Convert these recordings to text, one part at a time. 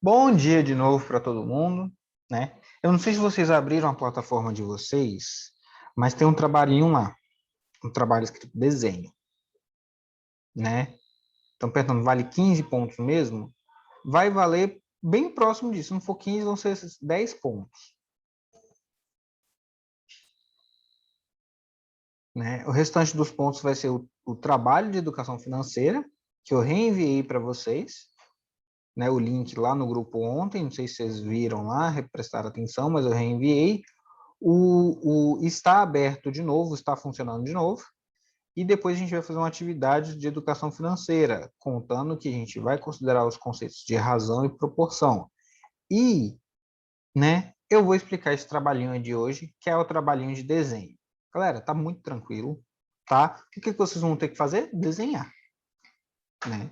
Bom dia de novo para todo mundo, né? Eu não sei se vocês abriram a plataforma de vocês, mas tem um trabalhinho lá, um trabalho escrito desenho, né? Então, perguntando, vale 15 pontos mesmo? Vai valer bem próximo disso. Se não for 15, vão ser 10 pontos, né? O restante dos pontos vai ser o trabalho de educação financeira, que eu reenviei para vocês, né? O link lá no grupo ontem, não sei se vocês viram lá, prestaram atenção, mas eu reenviei. Está aberto de novo, está funcionando de novo, e depois a gente vai fazer uma atividade de educação financeira, contando que a gente vai considerar os conceitos de razão e proporção. E, né, eu vou explicar esse trabalhinho de hoje, que é o trabalhinho de desenho. Galera, tá muito tranquilo, tá? O que vocês vão ter que fazer? Desenhar, né?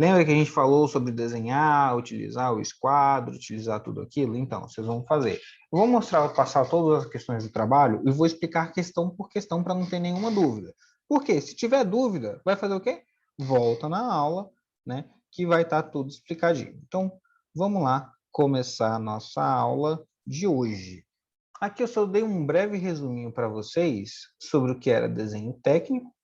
Lembra que a gente falou sobre desenhar, utilizar o esquadro, utilizar tudo aquilo? Então, vocês vão fazer. Eu vou mostrar, passar todas as questões do trabalho e vou explicar questão por questão para não ter nenhuma dúvida. Por quê? Se tiver dúvida, vai fazer o quê? Volta na aula, né? Que vai estar tudo explicadinho. Então, vamos lá começar a nossa aula de hoje. Aqui eu só dei um breve resuminho para vocês sobre o que era desenho técnico,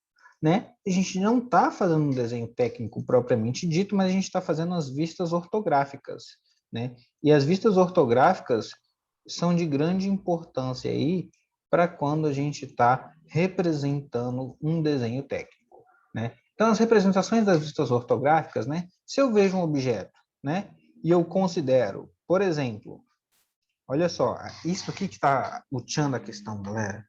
né? A gente não está fazendo um desenho técnico propriamente dito, mas a gente está fazendo as vistas ortográficas, né? E as vistas ortográficas são de grande importância aí para quando a gente está representando um desenho técnico, né? Então, as representações das vistas ortográficas, né? Se eu vejo um objeto, né? E eu considero, por exemplo, olha só, isso aqui que está luteando a questão, galera.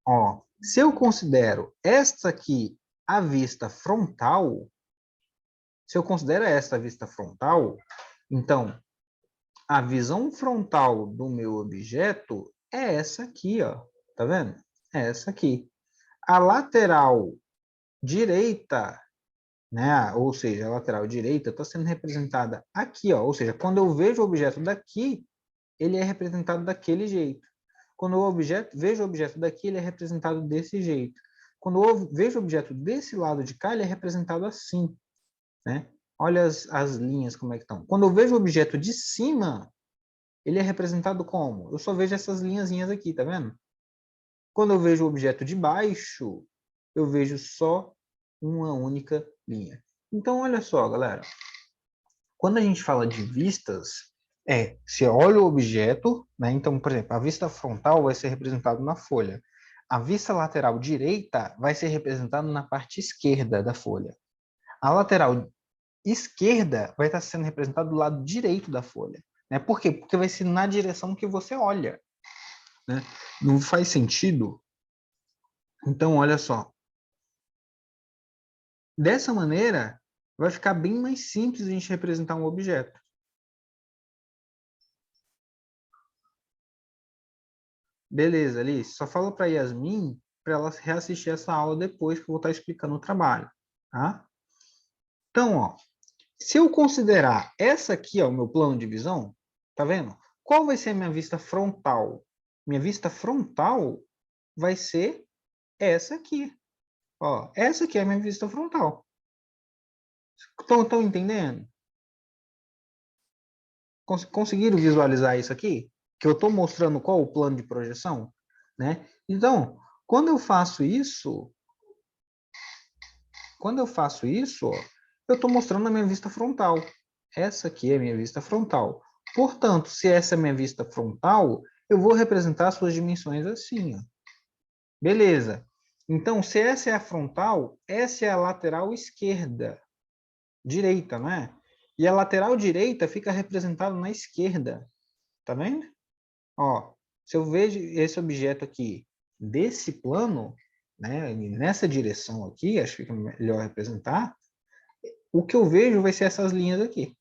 Ó, se eu considero esta aqui a vista frontal, se eu considero esta a vista frontal, então a visão frontal do meu objeto é essa aqui, ó. Tá vendo? É essa aqui. A lateral direita, né? Ou seja, a lateral direita está sendo representada aqui, ó. Ou seja, quando eu vejo o objeto daqui, ele é representado daquele jeito. Quando eu vejo o objeto daqui, ele é representado desse jeito. Quando eu vejo o objeto desse lado de cá, ele é representado assim, né? Olha as linhas como é que estão. Quando eu vejo o objeto de cima, ele é representado como? Eu só vejo essas linhazinhas aqui, tá vendo? Quando eu vejo o objeto de baixo, eu vejo só uma única linha. Então, olha só, galera. Quando a gente fala de vistas, você olha o objeto, né? Então, por exemplo, a vista frontal vai ser representada na folha. A vista lateral direita vai ser representada na parte esquerda da folha. A lateral esquerda vai estar sendo representada do lado direito da folha. Né? Por quê? Porque vai ser na direção que você olha. Né? Não faz sentido? Então, olha só. Dessa maneira, vai ficar bem mais simples a gente representar um objeto. Beleza, Alice. Só fala para Yasmin para ela reassistir essa aula depois que eu vou estar explicando o trabalho, tá? Então, ó, se eu considerar essa aqui, ó, o meu plano de visão, tá vendo? Qual vai ser a minha vista frontal? Minha vista frontal vai ser essa aqui. Ó, essa aqui é a minha vista frontal. Estão entendendo? Conseguiram visualizar isso aqui? Que eu estou mostrando qual o plano de projeção, né? Então, quando eu faço isso, ó, eu estou mostrando a minha vista frontal. Essa aqui é a minha vista frontal. Portanto, se essa é a minha vista frontal, eu vou representar as suas dimensões assim, ó. Beleza. Então, se essa é a frontal, essa é a lateral esquerda. Direita, não é? E a lateral direita fica representada na esquerda. Tá vendo? Ó, se eu vejo esse objeto aqui desse plano, né, nessa direção aqui, acho que fica melhor representar, o que eu vejo vai ser essas linhas aqui.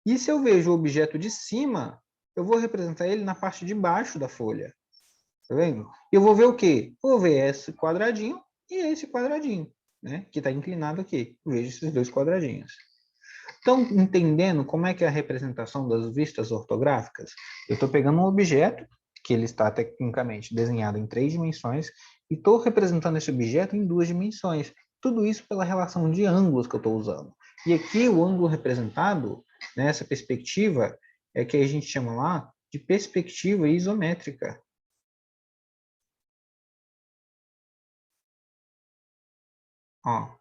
E se eu vejo o objeto de cima, eu vou representar ele na parte de baixo da folha. Tá vendo? Eu vou ver o quê? Eu vou ver esse quadradinho e esse quadradinho, né? Que está inclinado aqui. Eu vejo esses dois quadradinhos. Estão entendendo como é que é a representação das vistas ortográficas? Eu estou pegando um objeto, que ele está tecnicamente desenhado em 3 dimensões, e estou representando esse objeto em 2 dimensões. Tudo isso pela relação de ângulos que eu estou usando. E aqui o ângulo representado nessa perspectiva é que a gente chama lá de perspectiva isométrica. Ó,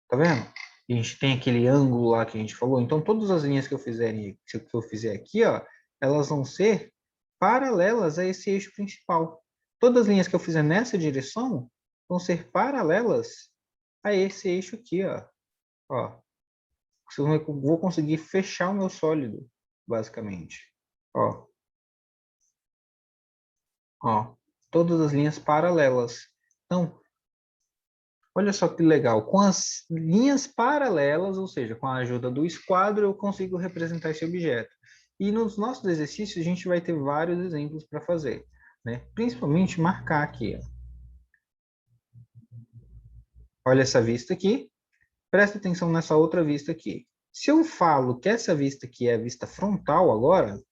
tá vendo? A gente tem aquele ângulo lá que a gente falou. Então, todas as linhas que eu fizer aqui, ó, elas vão ser paralelas a esse eixo principal. Todas as linhas que eu fizer nessa direção vão ser paralelas a esse eixo aqui, ó. Ó, vou conseguir fechar o meu sólido, basicamente. Ó, ó, todas as linhas paralelas. Então, olha só que legal. Com as linhas paralelas, ou seja, com a ajuda do esquadro, eu consigo representar esse objeto. E nos nossos exercícios, a gente vai ter vários exemplos para fazer, né? Principalmente marcar aqui, ó. Olha essa vista aqui. Presta atenção nessa outra vista aqui. Se eu falo que essa vista aqui é a vista frontal agora,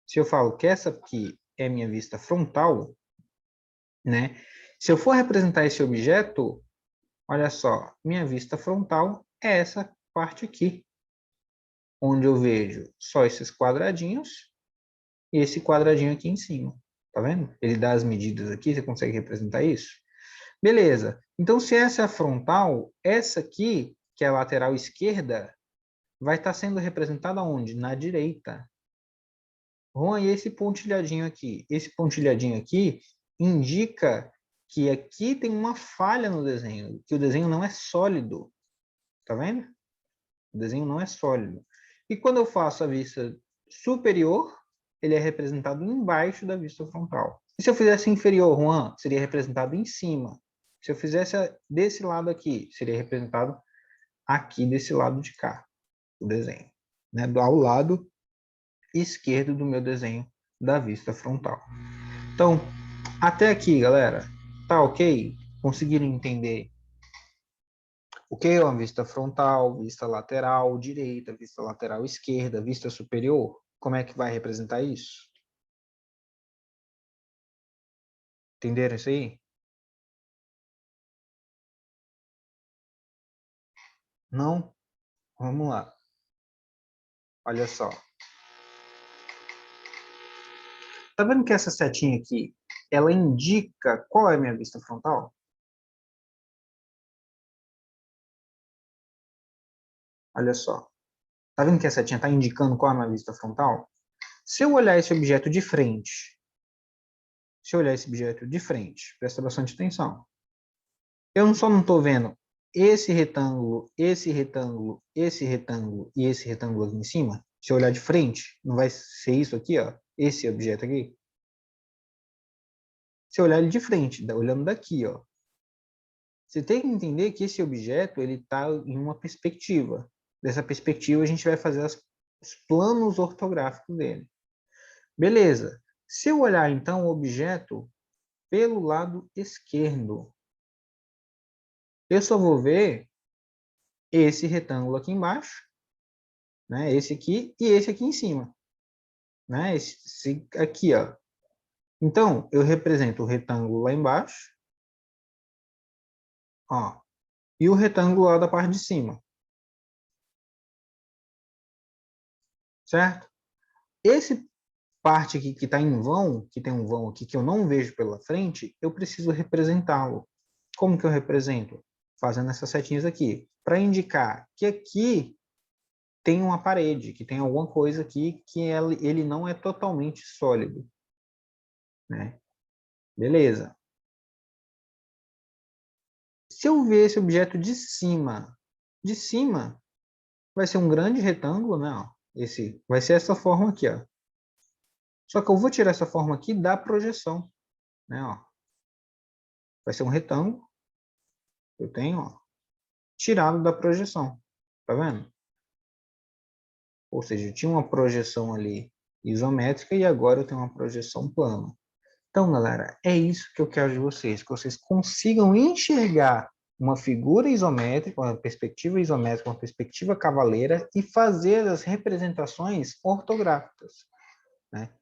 se eu falo que essa aqui é minha vista frontal, né? Se eu for representar esse objeto, olha só, minha vista frontal é essa parte aqui, onde eu vejo só esses quadradinhos e esse quadradinho aqui em cima. Tá vendo? Ele dá as medidas aqui, você consegue representar isso? Beleza. Então, se essa é a frontal, essa aqui, que é a lateral esquerda, vai estar sendo representada onde? Na direita. Juan, e esse pontilhadinho aqui? Esse pontilhadinho aqui indica que aqui tem uma falha no desenho, que o desenho não é sólido. Tá vendo? O desenho não é sólido. E quando eu faço a vista superior, ele é representado embaixo da vista frontal. E se eu fizesse inferior, Juan, seria representado em cima. Se eu fizesse desse lado aqui, seria representado aqui desse lado de cá, o desenho, né? Ao lado esquerdo do meu desenho da vista frontal. Então, até aqui, galera, tá ok? Conseguiram entender o que é uma vista frontal, vista lateral direita, vista lateral esquerda, vista superior? Como é que vai representar isso? Entenderam isso aí? Não? Vamos lá. Olha só. Tá vendo que essa setinha aqui, ela indica qual é a minha vista frontal? Olha só. Tá vendo que a setinha está indicando qual é a minha vista frontal? Se eu olhar esse objeto de frente, presta bastante atenção. Eu só não estou vendo esse retângulo, esse retângulo, esse retângulo e esse retângulo aqui em cima. Se eu olhar de frente, não vai ser isso aqui, ó, esse objeto aqui. Se eu olhar ele de frente, olhando daqui, ó, você tem que entender que esse objeto ele está em uma perspectiva. Dessa perspectiva, a gente vai fazer os planos ortográficos dele. Beleza. Se eu olhar, então, o objeto pelo lado esquerdo, eu só vou ver esse retângulo aqui embaixo, né? Esse aqui e esse aqui em cima, né? Esse aqui, ó. Então, eu represento o retângulo lá embaixo, ó, e o retângulo lá da parte de cima, certo? Esse parte aqui que está em vão, que tem um vão aqui que eu não vejo pela frente, eu preciso representá-lo. Como que eu represento? Fazendo essas setinhas aqui, para indicar que aqui tem uma parede, que tem alguma coisa aqui que ele não é totalmente sólido, né? Beleza. Se eu ver esse objeto de cima vai ser um grande retângulo, né? Ó, esse vai ser essa forma aqui, ó. Só que eu vou tirar essa forma aqui da projeção, né? Ó. Vai ser um retângulo. Eu tenho, ó, tirado da projeção, tá vendo? Ou seja, eu tinha uma projeção ali isométrica e agora eu tenho uma projeção plana. Então, galera, é isso que eu quero de vocês, que vocês consigam enxergar uma figura isométrica, uma perspectiva isométrica, uma perspectiva cavaleira e fazer as representações ortográficas, né?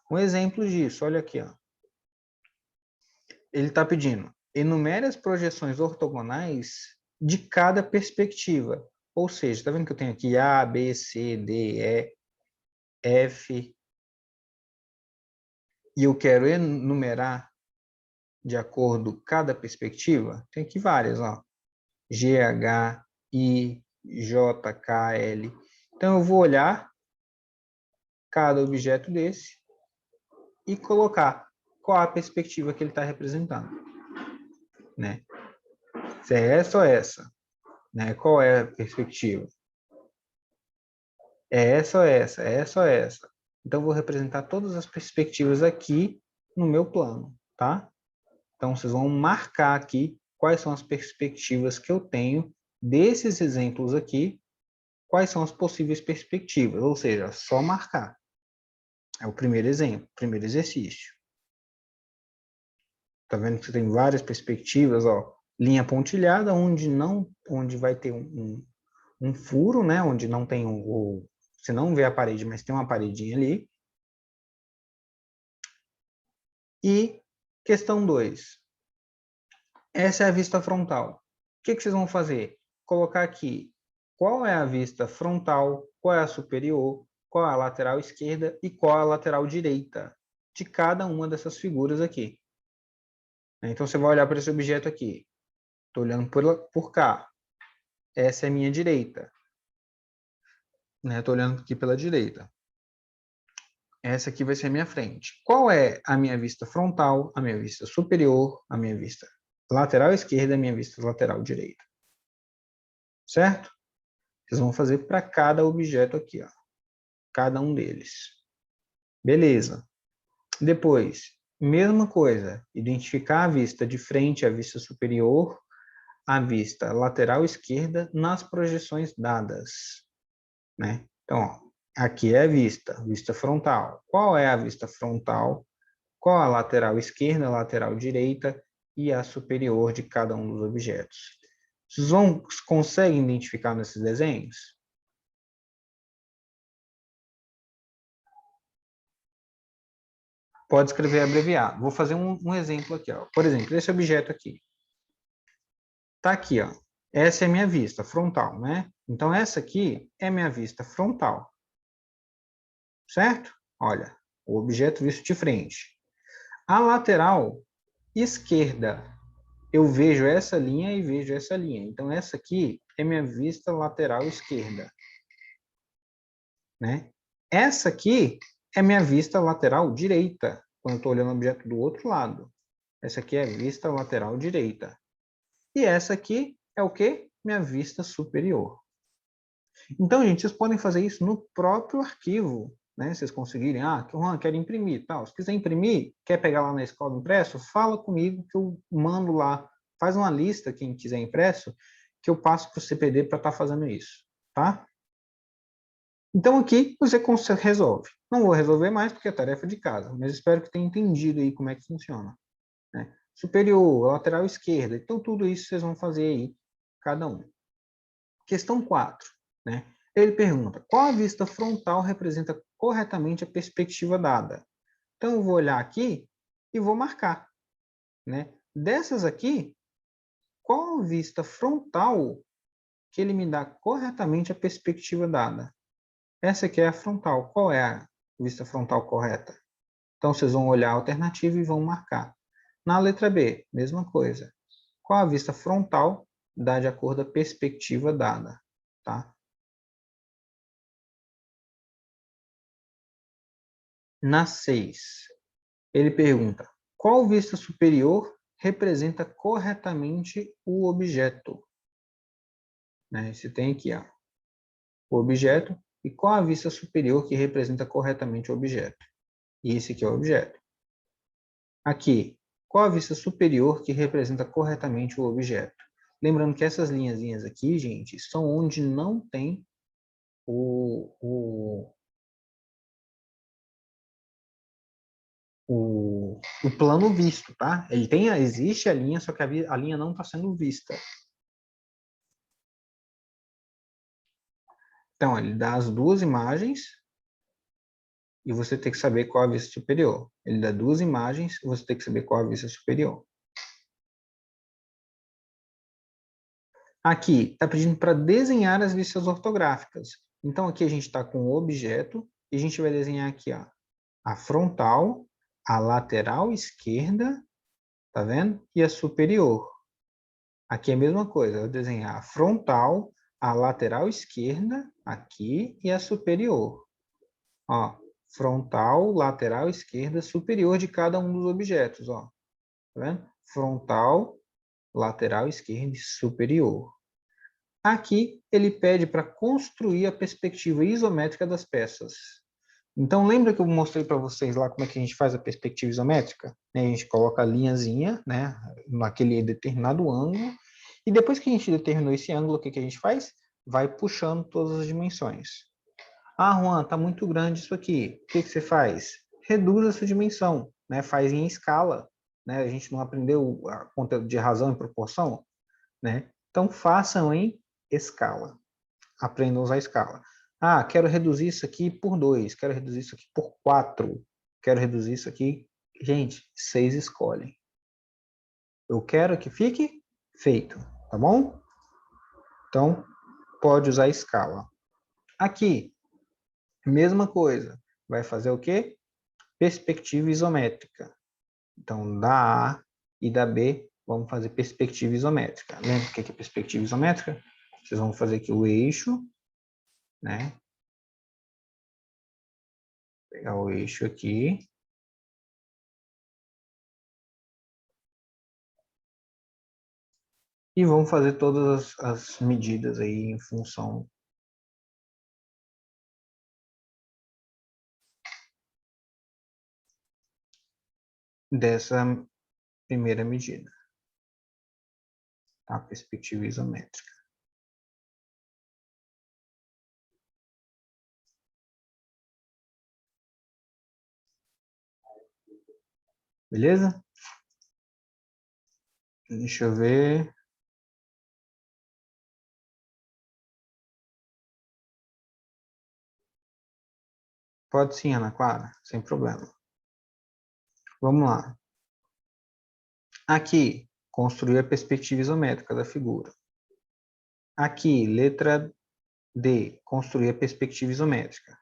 Um exemplo disso, olha aqui, ó. Ele está pedindo, enumere as projeções ortogonais de cada perspectiva. Ou seja, está vendo que eu tenho aqui A, B, C, D, E, F, e eu quero enumerar de acordo com cada perspectiva? Tem aqui várias, ó. G, H, I, J, K, L. Então, eu vou olhar cada objeto desse e colocar qual a perspectiva que ele está representando, né? Se é essa ou essa, né? Qual é a perspectiva? É essa ou essa? É essa ou essa? Então, eu vou representar todas as perspectivas aqui no meu plano, tá? Então, vocês vão marcar aqui quais são as perspectivas que eu tenho desses exemplos aqui, quais são as possíveis perspectivas, ou seja, só marcar. É o primeiro exemplo, primeiro exercício. Tá vendo que você tem várias perspectivas, ó, linha pontilhada, onde vai ter um furo, né, onde não tem você não vê a parede, mas tem uma paredinha ali. E questão 2. Essa é a vista frontal. O que vocês vão fazer? Colocar aqui qual é a vista frontal, qual é a superior, qual é a lateral esquerda e qual é a lateral direita de cada uma dessas figuras aqui. Então, você vai olhar para esse objeto aqui. Estou olhando por cá. Essa é a minha direita. Estou olhando aqui pela direita. Essa aqui vai ser a minha frente. Qual é a minha vista frontal, a minha vista superior, a minha vista lateral esquerda e a minha vista lateral direita? Certo? Vocês vão fazer para cada objeto aqui, ó. Cada um deles. Beleza. Depois, mesma coisa. Identificar a vista de frente, a vista superior, a vista lateral esquerda nas projeções dadas, né? Então, ó, aqui é a vista frontal. Qual é a vista frontal? Qual a lateral esquerda, a lateral direita e a superior de cada um dos objetos? Vocês conseguem identificar nesses desenhos? Pode escrever abreviado. Vou fazer um exemplo aqui, ó. Por exemplo, esse objeto aqui. Tá aqui, ó. Essa é a minha vista frontal, né? Então, essa aqui é minha vista frontal. Certo? Olha, o objeto visto de frente. A lateral esquerda, eu vejo essa linha e vejo essa linha. Então, essa aqui é minha vista lateral esquerda, né? Essa aqui é minha vista lateral direita, quando eu estou olhando o objeto do outro lado. Essa aqui é a vista lateral direita. E essa aqui é o quê? Minha vista superior. Então, gente, vocês podem fazer isso no próprio arquivo, né? Vocês conseguirem, Juan, quero imprimir, tal. Se quiser imprimir, quer pegar lá na escola impresso, fala comigo que eu mando lá. Faz uma lista, quem quiser impresso, que eu passo para o CPD para estar fazendo isso, tá? Então, aqui você resolve. Não vou resolver mais porque é tarefa de casa, mas espero que tenha entendido aí como é que funciona, né? Superior, lateral esquerda. Então, tudo isso vocês vão fazer aí, cada um. Questão 4, né? Ele pergunta, qual a vista frontal representa corretamente a perspectiva dada? Então, eu vou olhar aqui e vou marcar, né? Dessas aqui, qual a vista frontal que ele me dá corretamente a perspectiva dada? Essa aqui é a frontal. Qual é a vista frontal correta? Então, vocês vão olhar a alternativa e vão marcar. Na letra B, mesma coisa. Qual a vista frontal dá de acordo com a perspectiva dada, tá? Na 6, ele pergunta, qual vista superior representa corretamente o objeto? Né? Você tem aqui, ó, o objeto e qual a vista superior que representa corretamente o objeto? E esse aqui é o objeto. Aqui, qual a vista superior que representa corretamente o objeto? Lembrando que essas linhazinhas aqui, gente, são onde não tem o plano visto, tá? Existe a linha, só que a linha não está sendo vista. Então, ele dá as duas imagens e você tem que saber qual a vista superior. Ele dá duas imagens e você tem que saber qual a vista superior. Aqui, está pedindo para desenhar as listas ortográficas. Então, aqui a gente está com o objeto e a gente vai desenhar aqui, ó, a frontal, a lateral esquerda, tá vendo? E a superior. Aqui é a mesma coisa, eu vou desenhar a frontal, a lateral esquerda, aqui, e a superior. Ó, frontal, lateral esquerda, superior de cada um dos objetos, ó. Tá vendo? Frontal, lateral esquerda e superior. Aqui, ele pede para construir a perspectiva isométrica das peças. Então, lembra que eu mostrei para vocês lá como é que a gente faz a perspectiva isométrica? A gente coloca a linhazinha, né, naquele determinado ângulo, e depois que a gente determinou esse ângulo, o que que a gente faz? Vai puxando todas as dimensões. Ah, Juan, está muito grande isso aqui. O que que você faz? Reduz essa dimensão, né? Faz em escala. Né? A gente não aprendeu a conta de razão e proporção? Né? Então, façam em escala. Aprendam a usar a escala. Ah, quero reduzir isso aqui por 2, quero reduzir isso aqui por 4, quero reduzir isso aqui. Gente, vocês escolhem. Eu quero que fique feito, tá bom? Então, pode usar a escala. Aqui, mesma coisa. Vai fazer o quê? Perspectiva isométrica. Então, da A e da B, vamos fazer perspectiva isométrica. Lembra o que é perspectiva isométrica? Vocês vão fazer aqui o eixo, né? Pegar o eixo aqui. E vamos fazer todas as medidas aí em função dessa primeira medida. Tá? Perspectiva isométrica. Beleza? Deixa eu ver. Pode sim, Ana Clara, sem problema. Vamos lá. Aqui, construir a perspectiva isométrica da figura. Aqui, letra D, construir a perspectiva isométrica.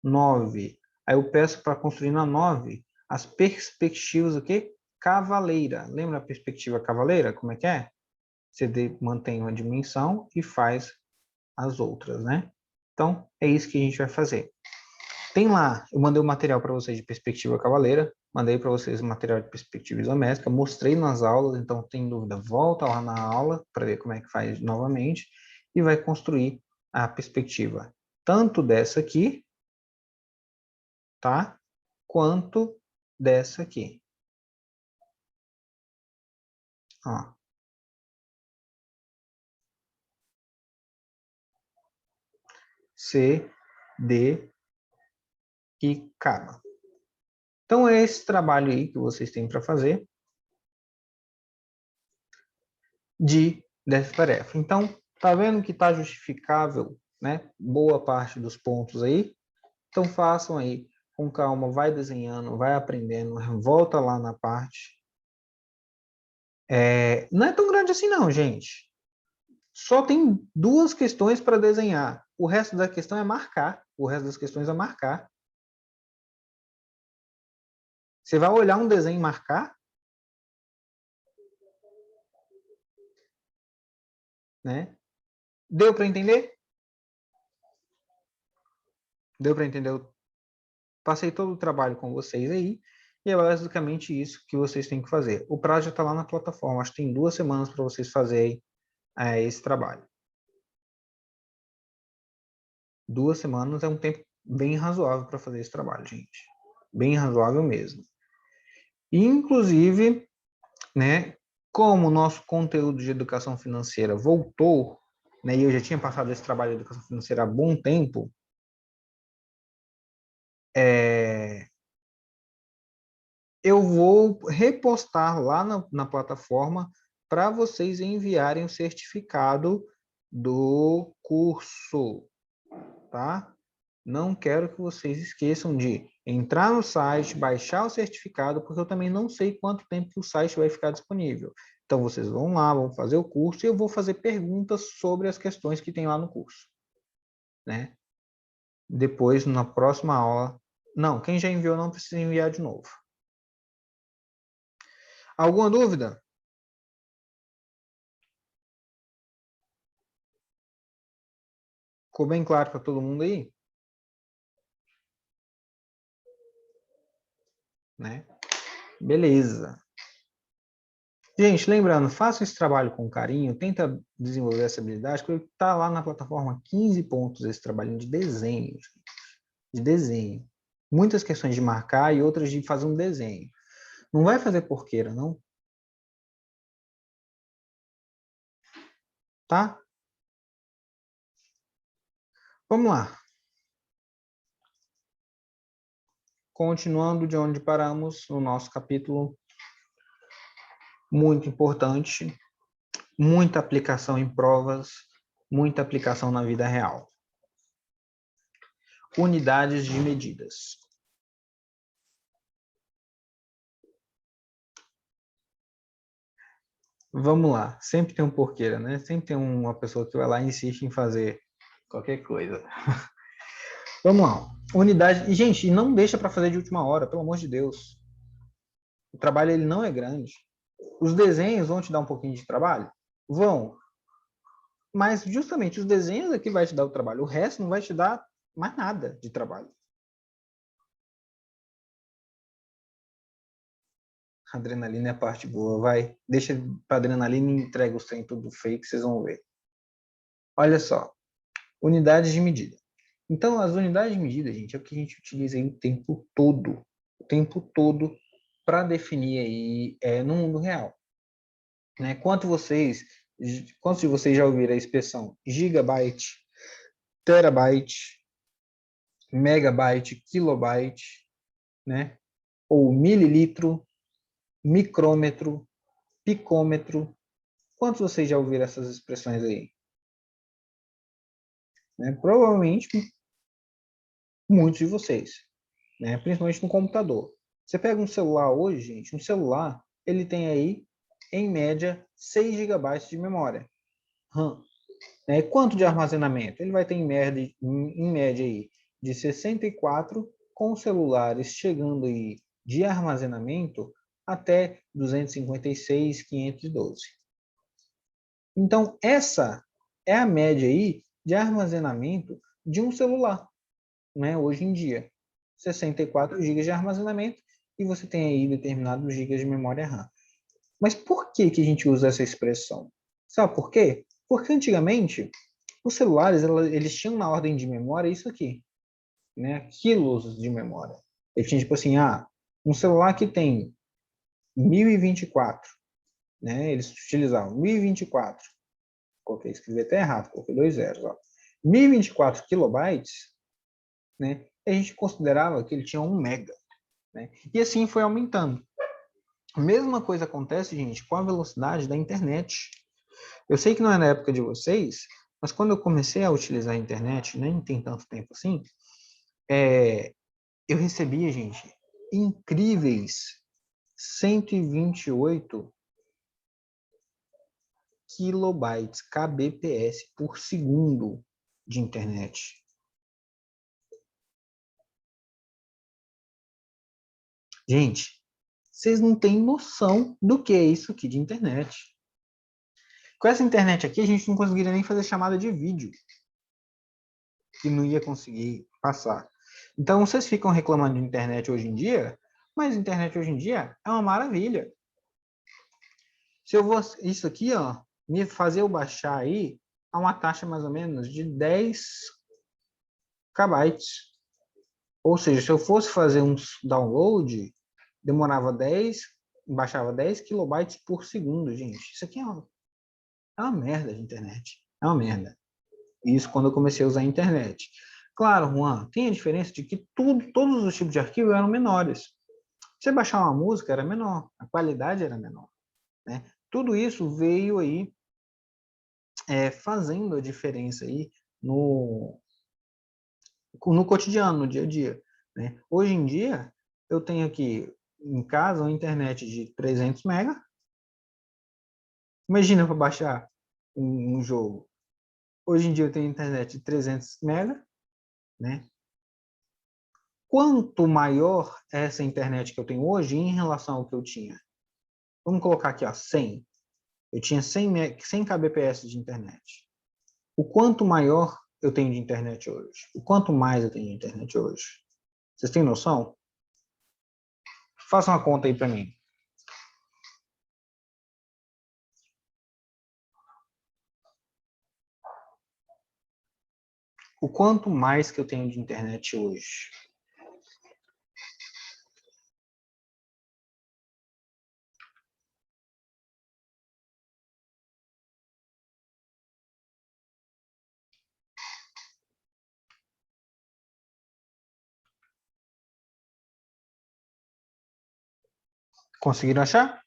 9. Aí eu peço para construir na 9 as perspectivas o quê? Cavaleira. Lembra a perspectiva cavaleira? Como é que é? Você mantém uma dimensão e faz as outras, né? Então, é isso que a gente vai fazer. Tem lá, eu mandei o material para vocês de perspectiva cavaleira, mandei para vocês o material de perspectiva isométrica, mostrei nas aulas, então tem dúvida, volta lá na aula para ver como é que faz novamente e vai construir a perspectiva tanto dessa aqui, tá? Quanto dessa aqui. Ó. C, D e K. Então, é esse trabalho aí que vocês têm para fazer dessa tarefa. Então, tá vendo que está justificável, né? Boa parte dos pontos aí. Então, façam aí com calma, vai desenhando, vai aprendendo, volta lá na parte. Não é tão grande assim não, gente. Só tem 2 questões para desenhar. O resto da questão é marcar. O resto das questões é marcar. Você vai olhar um desenho e marcar, né? Deu para entender? Deu para entender? Eu passei todo o trabalho com vocês aí, e é basicamente isso que vocês têm que fazer. O prazo já está lá na plataforma, acho que tem 2 semanas para vocês fazerem esse trabalho. 2 semanas é um tempo bem razoável para fazer esse trabalho, gente. Bem razoável mesmo. Inclusive, né, como o nosso conteúdo de educação financeira voltou, né, e eu já tinha passado esse trabalho de educação financeira há bom tempo, eu vou repostar lá na plataforma para vocês enviarem o certificado do curso, tá? Não quero que vocês esqueçam de entrar no site, baixar o certificado, porque eu também não sei quanto tempo que o site vai ficar disponível. Então, vocês vão lá, vão fazer o curso e eu vou fazer perguntas sobre as questões que tem lá no curso, né? Depois, na próxima aula... Não, quem já enviou não precisa enviar de novo. Alguma dúvida? Ficou bem claro para todo mundo aí? Né? Beleza. Gente, lembrando, faça esse trabalho com carinho, tenta desenvolver essa habilidade, porque está lá na plataforma 15 pontos esse trabalhinho de desenho, gente. De desenho. Muitas questões de marcar e outras de fazer um desenho. Não vai fazer porqueira, não? Tá? Vamos lá. Continuando de onde paramos no nosso capítulo, muito importante, muita aplicação em provas, muita aplicação na vida real. Unidades de medidas. Vamos lá, sempre tem um porqueira, né? Sempre tem uma pessoa que vai lá e insiste em fazer qualquer coisa. Vamos lá. Unidade. E, gente, não deixa para fazer de última hora, pelo amor de Deus. O trabalho ele não é grande. Os desenhos vão te dar um pouquinho de trabalho? Vão. Mas justamente os desenhos é que vai te dar o trabalho. O resto não vai te dar mais nada de trabalho. Adrenalina é a parte boa, vai. Deixa para adrenalina e entrega os trem tudo fake, vocês vão ver. Olha só. Unidades de medida. Então, as unidades de medida, gente, é o que a gente utiliza aí o tempo todo. O tempo todo para definir aí no mundo real. Né? Quantos de vocês já ouviram a expressão gigabyte, terabyte, megabyte, kilobyte, né? Ou mililitro, micrômetro, picômetro? Quantos de vocês já ouviram essas expressões aí? Né? Provavelmente muitos de vocês, né? Principalmente no computador. Você pega um celular hoje, gente, um celular, ele tem aí, em média, 6 GB de memória RAM. Quanto de armazenamento? Ele vai ter em média aí, de 64, com celulares chegando aí de armazenamento até 256, 512. Então, essa é a média aí de armazenamento de um celular, né, hoje em dia. 64 GB de armazenamento e você tem aí determinados gigas de memória RAM. Mas por que a gente usa essa expressão? Sabe por quê? Porque antigamente os celulares eles tinham na ordem de memória isso aqui, né? Quilos de memória. Ele tinha tipo assim, um celular que tem 1024, né? Eles utilizavam 1024. Escrevi até errado, coloquei 2 zeros, ó. 1024 kilobytes, né? A gente considerava que ele tinha 1 mega, né? E assim foi aumentando. A mesma coisa acontece, gente, com a velocidade da internet. Eu sei que não é na época de vocês, mas quando eu comecei a utilizar a internet, nem tem tanto tempo assim, eu recebia, gente, incríveis 128 kilobytes, kbps por segundo de internet. Gente, vocês não têm noção do que é isso aqui de internet. Com essa internet aqui, a gente não conseguiria nem fazer chamada de vídeo. Que não ia conseguir passar. Então, vocês ficam reclamando de internet hoje em dia, mas a internet hoje em dia é uma maravilha. Se eu vou, isso aqui, ó, me fazer eu baixar aí a uma taxa mais ou menos de 10 kbytes. Ou seja, se eu fosse fazer um download, demorava 10, baixava 10 kilobytes por segundo, gente. Isso aqui é uma merda de internet. É uma merda. Isso quando eu comecei a usar a internet. Claro, Juan, tem a diferença de que todos os tipos de arquivo eram menores. Você baixar uma música era menor, a qualidade era menor. Né? Tudo isso veio aí fazendo a diferença aí no cotidiano, no dia a dia. Né? Hoje em dia, eu tenho aqui em casa uma internet de 300 mega, Imagina para baixar um jogo. Hoje em dia eu tenho internet de 300 mega, né? Quanto maior é essa internet que eu tenho hoje em relação ao que eu tinha? Vamos colocar aqui, ó, 100. Eu tinha 100 kbps de internet. O quanto maior eu tenho de internet hoje? O quanto mais eu tenho de internet hoje? Vocês têm noção? Faça uma conta aí para mim. O quanto mais que eu tenho de internet hoje? Conseguiram achar?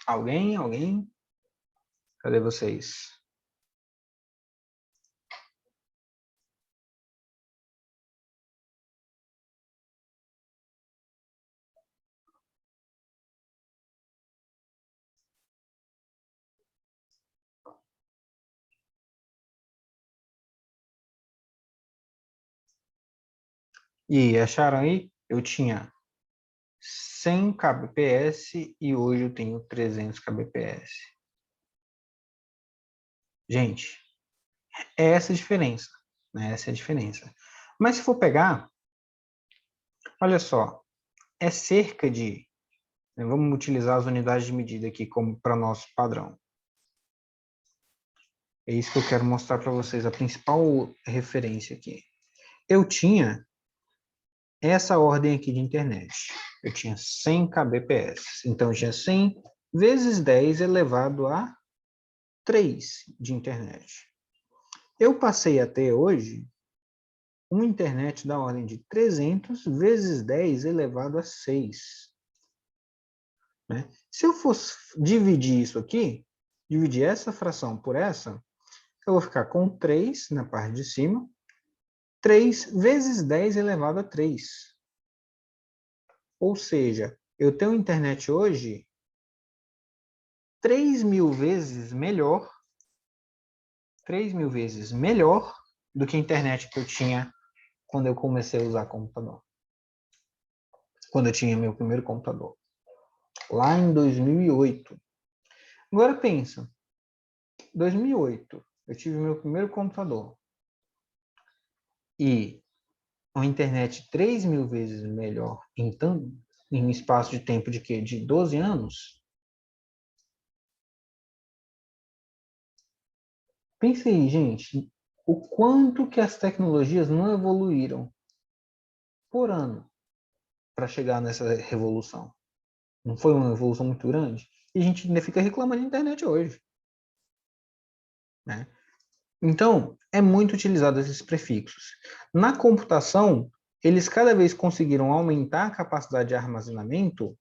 Alguém? Alguém? Cadê vocês? E acharam aí? Eu tinha 100 kbps e hoje eu tenho 300 kbps. Gente, é essa a diferença, né? Essa é a diferença. Mas se for pegar, olha só, é cerca de, né, vamos utilizar as unidades de medida aqui como para nosso padrão. É isso que eu quero mostrar para vocês, a principal referência aqui. Eu tinha essa ordem aqui de internet. Eu tinha 100 kbps. Então, eu tinha 100 vezes 10 elevado a 3 de internet. Eu passei a ter hoje uma internet da ordem de 300 vezes 10 elevado a 6. Né? Se eu fosse dividir isso aqui, dividir essa fração por essa, eu vou ficar com 3 na parte de cima, 3 vezes 10 elevado a 3. Ou seja, eu tenho internet hoje 3.000 vezes melhor, 3.000 vezes melhor do que a internet que eu tinha quando eu comecei a usar computador. Quando eu tinha meu primeiro computador. Lá em 2008. Agora pensa, 2008, eu tive meu primeiro computador. E uma internet 3.000 vezes melhor em um espaço de tempo de quê? De 12 anos? Pense aí, gente, o quanto que as tecnologias não evoluíram por ano para chegar nessa revolução. Não foi uma evolução muito grande? E a gente ainda fica reclamando de internet hoje. Né? Então, é muito utilizado esses prefixos. Na computação, eles cada vez conseguiram aumentar a capacidade de armazenamento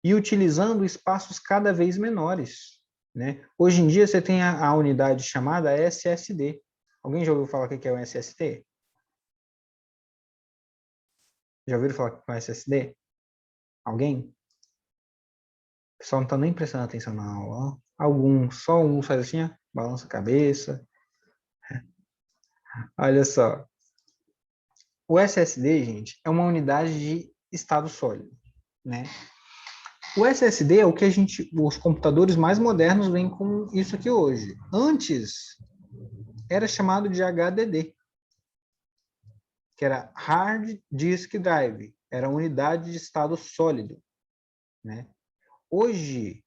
e utilizando espaços cada vez menores. Né? Hoje em dia, você tem a unidade chamada SSD. Alguém já ouviu falar o que é o SSD? Já ouviram falar com SSD? Alguém? O pessoal não está nem prestando atenção na aula. Alguns, só um faz assim, ó, balança a cabeça. Olha só. O SSD, gente, é uma unidade de estado sólido, né? O SSD é o que os computadores mais modernos vêm com isso aqui hoje. Antes, era chamado de HDD, que era Hard Disk Drive, era unidade de estado sólido, né? Hoje,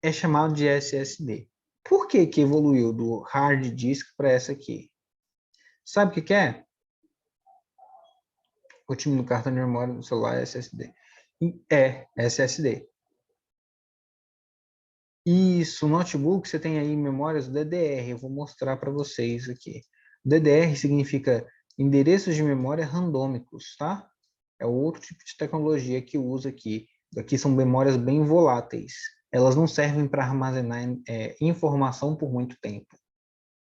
é chamado de SSD. Por que que evoluiu do hard disk para essa aqui? Sabe o que é? O time do cartão de memória do celular é SSD. É SSD. Isso, notebook, você tem aí memórias DDR, eu vou mostrar para vocês aqui. DDR significa endereços de memória randômicos, tá? É outro tipo de tecnologia que usa aqui. Aqui são memórias bem voláteis. Elas não servem para armazenar informação por muito tempo.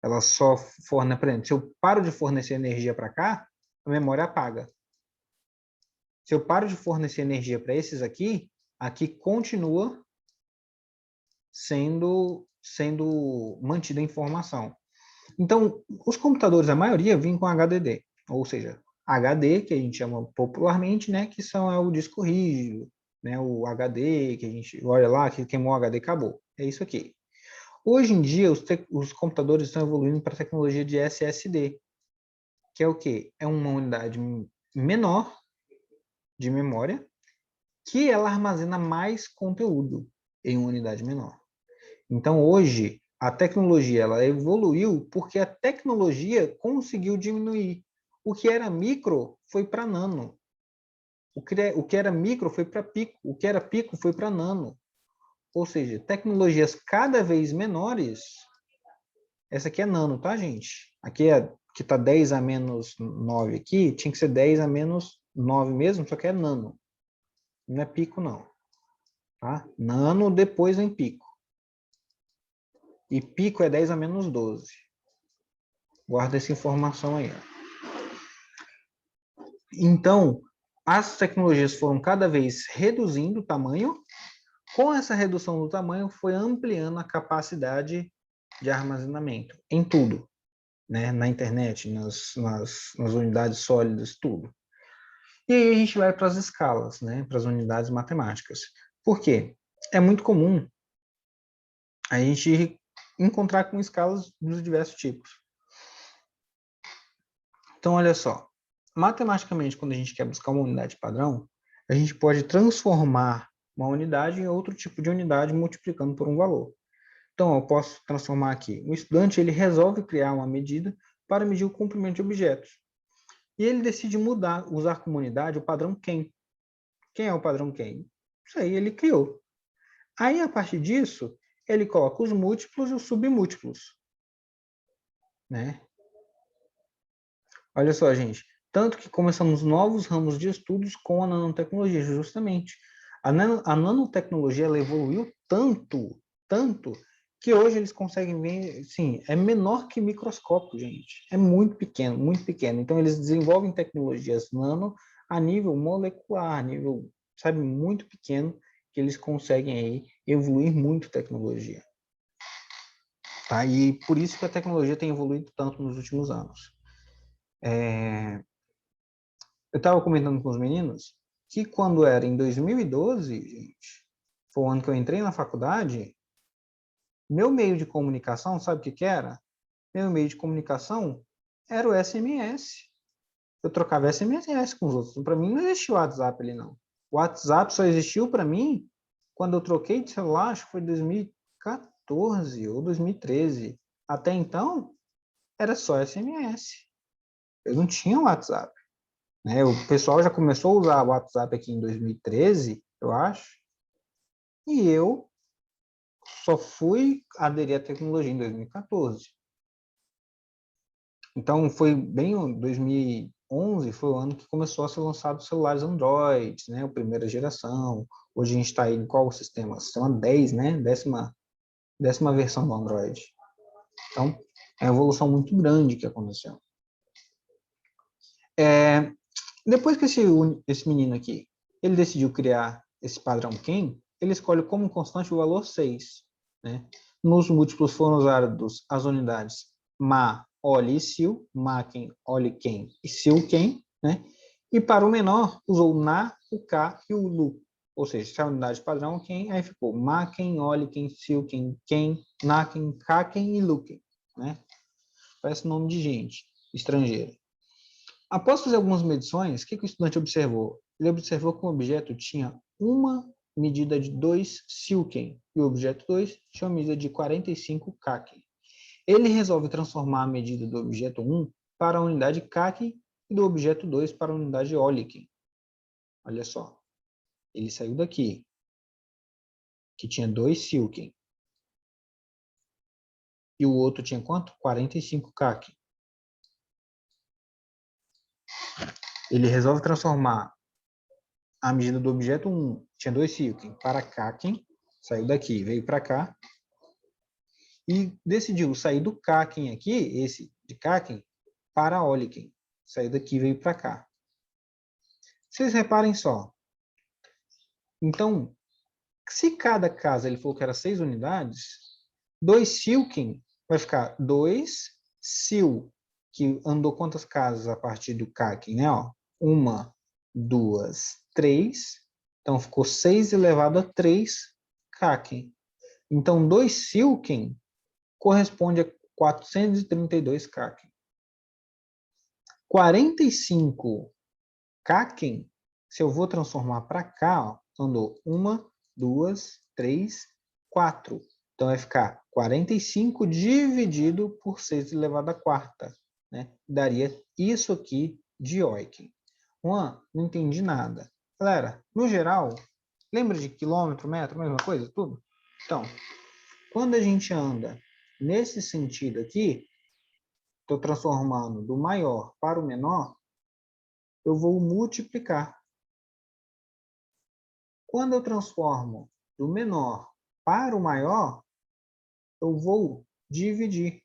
Elas só fornecem, por exemplo, se eu paro de fornecer energia para cá, a memória apaga. Se eu paro de fornecer energia para esses aqui, aqui continua sendo mantida a informação. Então, os computadores, a maioria, vêm com HDD, ou seja, HD, que a gente chama popularmente, né, que é o disco rígido, né, o HD, que a gente olha lá, que queimou o HD, acabou. É isso aqui. Hoje em dia, os computadores estão evoluindo para a tecnologia de SSD, que é o quê? É uma unidade menor de memória, que ela armazena mais conteúdo em uma unidade menor. Então, hoje, a tecnologia ela evoluiu porque a tecnologia conseguiu diminuir. O que era micro foi para nano. O que era micro foi para pico. O que era pico foi para nano. Ou seja, tecnologias cada vez menores. Essa aqui é nano, tá, gente? Aqui é que está 10 a menos 9 aqui, tinha que ser 10 a menos 9 mesmo, só que é nano. Não é pico, não. Tá? Nano, depois vem pico. E pico é 10 a menos 12. Guarda essa informação aí. Então, as tecnologias foram cada vez reduzindo o tamanho. Com essa redução do tamanho, foi ampliando a capacidade de armazenamento em tudo, né? Na internet, nas unidades sólidas, tudo. E aí a gente vai para as escalas, né? Para as unidades matemáticas. Por quê? É muito comum a gente encontrar com escalas dos diversos tipos. Então, olha só. Matematicamente, quando a gente quer buscar uma unidade padrão, a gente pode transformar uma unidade em outro tipo de unidade multiplicando por um valor. Então, eu posso transformar aqui. O estudante ele resolve criar uma medida para medir o comprimento de objetos. E ele decide usar como unidade o padrão Ken. Quem é o padrão Ken? Isso aí ele criou. Aí, a partir disso, ele coloca os múltiplos e os submúltiplos. Né? Olha só, gente. Tanto que começamos novos ramos de estudos com a nanotecnologia, justamente. A nanotecnologia ela evoluiu tanto, que hoje eles conseguem ver, sim, é menor que microscópio, gente. É muito pequeno, muito pequeno. Então, eles desenvolvem tecnologias nano a nível molecular, a nível, sabe, muito pequeno, que eles conseguem aí evoluir muito tecnologia. Tá? E por isso que a tecnologia tem evoluído tanto nos últimos anos. Eu estava comentando com os meninos que quando era em 2012, gente, foi o ano que eu entrei na faculdade, meu meio de comunicação, sabe o que era? Meu meio de comunicação era o SMS. Eu trocava SMS com os outros. Para mim não existia o WhatsApp ali, não. O WhatsApp só existiu para mim quando eu troquei de celular, acho que foi 2014 ou 2013. Até então, era só SMS. Eu não tinha WhatsApp. Né? O pessoal já começou a usar o WhatsApp aqui em 2013, eu acho, e eu só fui aderir à tecnologia em 2014. Então, foi bem 2011, foi o ano que começou a ser lançado os celulares Android, né? A primeira geração. Hoje a gente está em qual sistema? Sistema 10, né? Décima versão do Android. Então, é uma evolução muito grande que aconteceu. Depois que esse menino aqui, ele decidiu criar esse padrão Ken, ele escolhe como constante o valor 6. Né? Nos múltiplos foram usados as unidades Ma, Oli e Sil, Ma, Ken, Oli, Ken e Sil, Ken. Né? E para o menor, usou Na, o K e o Lu. Ou seja, se a unidade padrão Ken, aí ficou Ma, Ken, Oli, Ken, Sil, Ken, Ken, Na, Ken, K, Ken e Lu, Ken. Né? Parece nome de gente estrangeira. Após fazer algumas medições, o que o estudante observou? Ele observou que o objeto tinha uma medida de 2 silken e o objeto 2 tinha uma medida de 45 kaken. Ele resolve transformar a medida do objeto 1 para a unidade kaken e do objeto 2 para a unidade oliken. Olha só, ele saiu daqui, que tinha 2 silken, e o outro tinha quanto? 45 kaken. Ele resolve transformar a medida do objeto 1, tinha 2 silken, para kaken, saiu daqui, veio para cá, e decidiu sair do kaken aqui, esse de kaken, para oliken. Saiu daqui e veio para cá. Vocês reparem só. Então, se cada casa ele falou que era 6 unidades, 2 silken vai ficar 2 sil, que andou quantas casas a partir do kaken, né? Ó, 1, 2, 3. Então, ficou 6 elevado a 3 kaken. Então, 2 silken corresponde a 432 kaken. 45 kaken, se eu vou transformar para cá, ó, andou 1, 2, 3, 4. Então, vai ficar 45 dividido por 6 elevado à quarta. Né? Daria isso aqui de Eucken. Juan, não entendi nada. Galera, no geral, lembra de quilômetro, metro, mesma coisa, tudo? Então, quando a gente anda nesse sentido aqui, estou transformando do maior para o menor, eu vou multiplicar. Quando eu transformo do menor para o maior, eu vou dividir.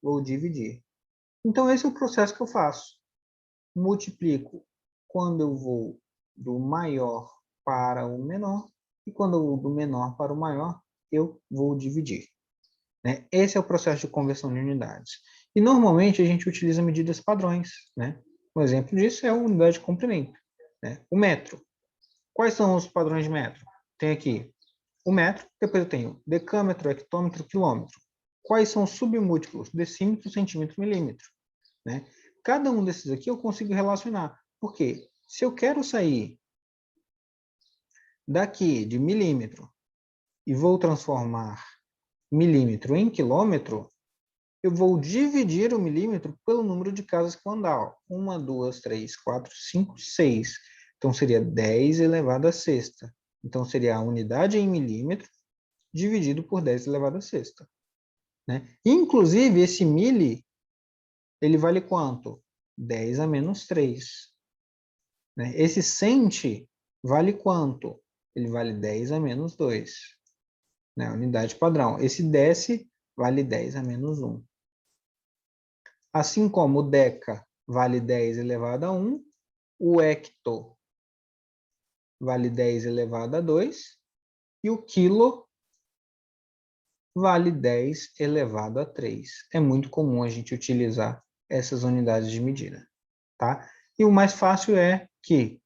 Vou dividir. Então, esse é o processo que eu faço. Multiplico quando eu vou do maior para o menor, e quando eu vou do menor para o maior, eu vou dividir. Né? Esse é o processo de conversão de unidades. E, normalmente, a gente utiliza medidas padrões. Né? Um exemplo disso é a unidade de comprimento. Né? O metro. Quais são os padrões de metro? Tem aqui o metro, depois eu tenho decâmetro, hectômetro, quilômetro. Quais são os submúltiplos? Decímetro, centímetro, milímetro. Né? Cada um desses aqui eu consigo relacionar. Por quê? Se eu quero sair daqui de milímetro e vou transformar milímetro em quilômetro, eu vou dividir o milímetro pelo número de casas que eu andar. 1, 2, 3, 4, 5, 6. Então, seria 10 elevado à sexta. Então, seria a unidade em milímetro dividido por 10 elevado à sexta. Né? Inclusive, esse mili, ele vale quanto? 10 a menos 3. Né? Esse centi vale quanto? Ele vale 10 a menos 2. Né? Unidade padrão. Esse deci vale 10 a menos 1. Assim como o deca vale 10 elevado a 1, o hecto vale 10 elevado a 2, e o quilo vale 10 elevado a 3. É muito comum a gente utilizar essas unidades de medida. Tá? E o mais fácil é que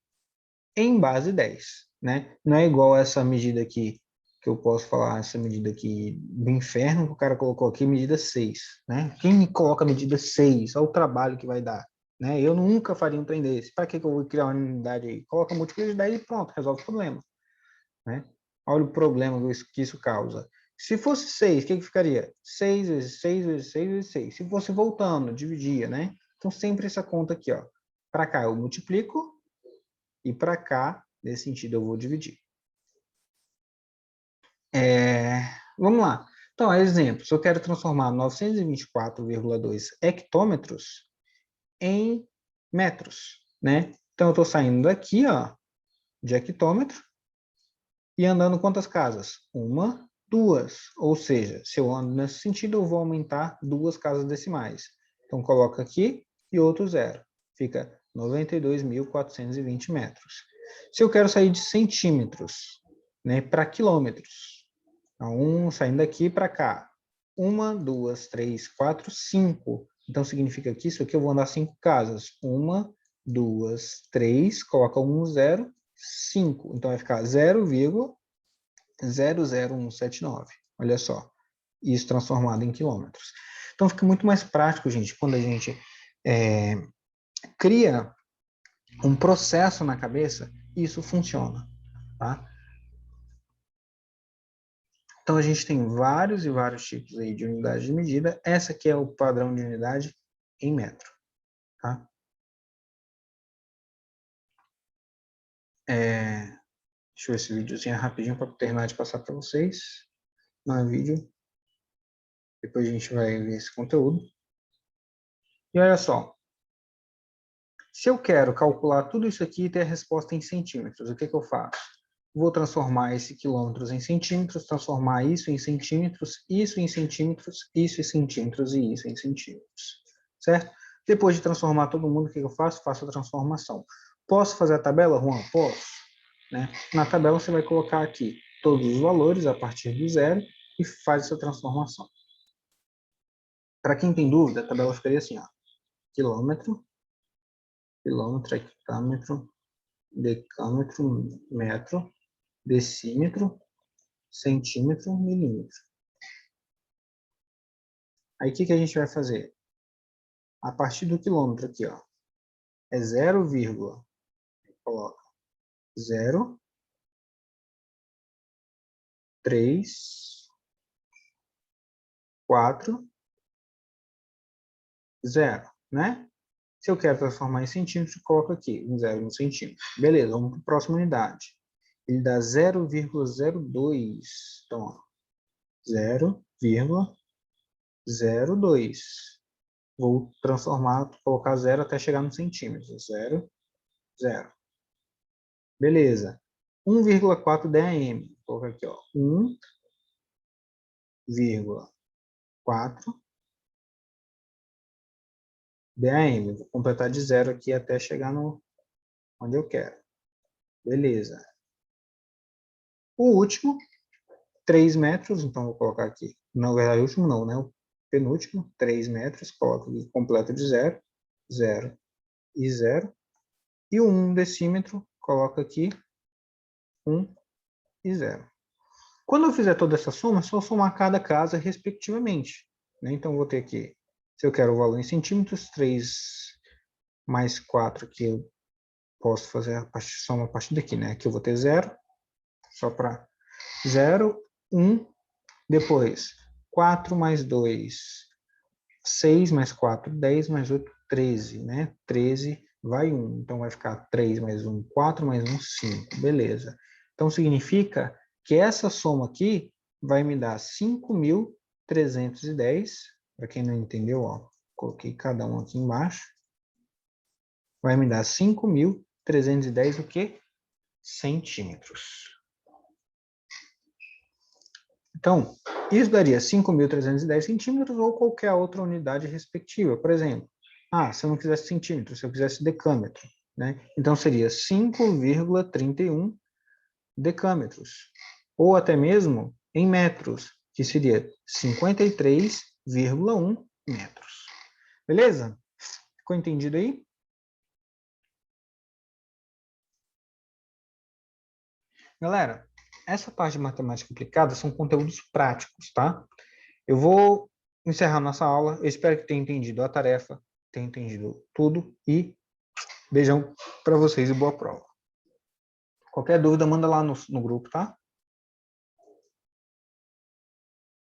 em base 10. Né? Não é igual essa medida aqui, que eu posso falar, essa medida aqui do inferno, que o cara colocou aqui, medida 6. Né? Quem me coloca medida 6? Olha o trabalho que vai dar. Né? Eu nunca faria um trem desse. Para que eu vou criar uma unidade aí? Coloca múltiplo de 10 e pronto, resolve o problema. Né? Olha o problema que isso causa. Se fosse 6, o que ficaria? 6 vezes 6 vezes 6 vezes 6. Se fosse voltando, dividia, né? Então, sempre essa conta aqui, ó. Para cá eu multiplico e para cá, nesse sentido, eu vou dividir. Vamos lá. Então, exemplo, se eu quero transformar 924,2 hectômetros em metros, né? Então, eu estou saindo daqui, ó, de hectômetro, e andando quantas casas? 1, 2. Ou seja, se eu ando nesse sentido, eu vou aumentar 2 casas decimais. Então, coloca aqui e outro zero. Fica 92.420 metros. Se eu quero sair de centímetros, né, para quilômetros, então, saindo daqui para cá. 1, 2, 3, 4, 5. Então, significa que isso aqui eu vou andar 5 casas. 1, 2, 3, coloca 1, 0, 5. Então, vai ficar 0,00179. Olha só. Isso transformado em quilômetros. Então, fica muito mais prático, gente, quando a gente cria um processo na cabeça, isso funciona. Tá? Então, a gente tem vários e vários tipos aí de unidade de medida. Essa aqui é o padrão de unidade em metro. Tá? Deixa eu ver esse videozinho rapidinho para terminar de passar para vocês. Não é vídeo. Depois a gente vai ver esse conteúdo. E olha só. Se eu quero calcular tudo isso aqui e ter a resposta em centímetros, o que eu faço? Vou transformar esse quilômetros em centímetros, transformar isso em centímetros, isso em centímetros, isso em centímetros e isso em centímetros. Certo? Depois de transformar todo mundo, o que eu faço? Faço a transformação. Posso fazer a tabela, Juan? Posso. Né? Na tabela, você vai colocar aqui todos os valores a partir do zero e faz essa transformação. Para quem tem dúvida, a tabela ficaria assim, ó. Quilômetro, hectômetro, decâmetro, metro, decímetro, centímetro, milímetro. Aí, o que a gente vai fazer? A partir do quilômetro aqui, ó, é 0, coloca 0, 3, 4, 0, né? Se eu quero transformar em centímetros, coloco aqui, um 0 no centímetro. Beleza, vamos para a próxima unidade. Ele dá 0,02. Então, ó, 0,02. Vou transformar, colocar 0 até chegar no centímetro. 0, 0. Beleza. 1,4 DAM. Vou colocar aqui, ó. 1,4 DAM. Vou completar de 0 aqui até chegar no onde eu quero. Beleza. O último, 3 metros. Então, vou colocar aqui. Na verdade, o último não, né? O penúltimo, 3 metros. Coloco aqui, completo de 0, 0 e 0. E o 1 decímetro, coloco aqui 1 e 0. Quando eu fizer toda essa soma, é só somar cada casa respectivamente. Né? Então, vou ter aqui, se eu quero o valor em centímetros, 3 mais 4, que eu posso fazer a soma a partir daqui. Né? Aqui eu vou ter 0, só para 0, 1, depois 4 mais 2, 6 mais 4, 10 mais 8, 13. Né? 13 vai 1, então vai ficar 3 mais 1, 4 mais 1, 5. Beleza. Então, significa que essa soma aqui vai me dar 5.310. Para quem não entendeu, ó, coloquei cada um aqui embaixo. Vai me dar 5.310 o quê? Centímetros. Então, isso daria 5.310 centímetros ou qualquer outra unidade respectiva. Por exemplo, se eu não quisesse centímetros, se eu quisesse decâmetro, né? Então, seria 5,31 decâmetros. Ou até mesmo em metros, que seria 53,1 metros. Beleza? Ficou entendido aí? Galera, essa parte de matemática aplicada são conteúdos práticos, tá? Eu vou encerrar nossa aula. Eu espero que tenha entendido a tarefa, tenha entendido tudo e beijão para vocês e boa prova. Qualquer dúvida, manda lá no grupo, tá?